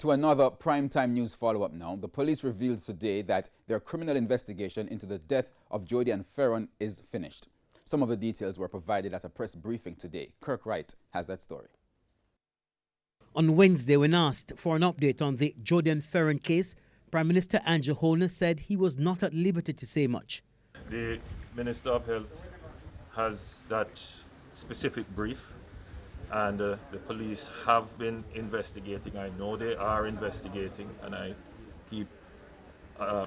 To another primetime news follow-up now. The police revealed today that their criminal investigation into the death of Jodian Fearon is finished. Some of the details were provided at a press briefing today. Kirk Wright has that story. On Wednesday, when asked for an update on the Jodian Fearon case, Prime Minister Andrew Holness said he was not at liberty to say much. The Minister of Health has that specific brief, and the police have been investigating. I know they are investigating, and I keep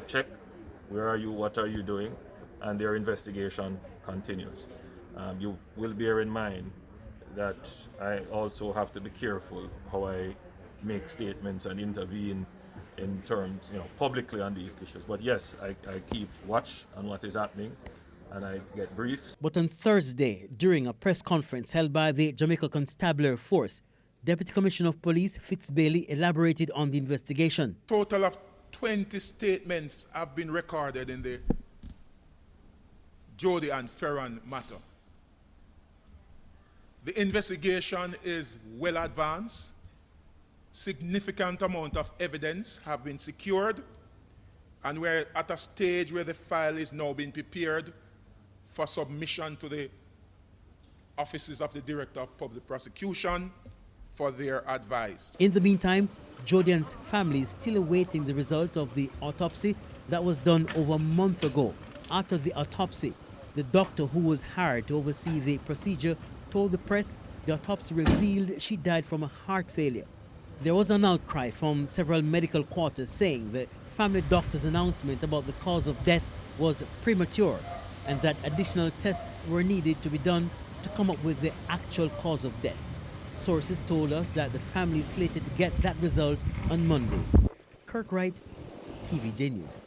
check, where are you, what are you doing, and their investigation continues. You will bear in mind that I also have to be careful how I make statements and intervene in terms, publicly on these issues. But yes, I keep watch on what is happening, and I get briefs. But on Thursday, during a press conference held by the Jamaica Constabulary Force, Deputy Commissioner of Police Fitz Bailey elaborated on the investigation. Total of 20 statements have been recorded in the Jodian Fearon matter. The investigation is well advanced. Significant amount of evidence have been secured, and we're at a stage where the file is now being prepared for submission to the offices of the Director of Public Prosecution for their advice. In the meantime, Jodian's family is still awaiting the result of the autopsy that was done over a month ago. After the autopsy, the doctor who was hired to oversee the procedure told the press the autopsy revealed she died from a heart failure. There was an outcry from several medical quarters saying the family doctor's announcement about the cause of death was premature and that additional tests were needed to be done to come up with the actual cause of death. Sources told us that the family is slated to get that result on Monday. Kirk Wright, TVJ News.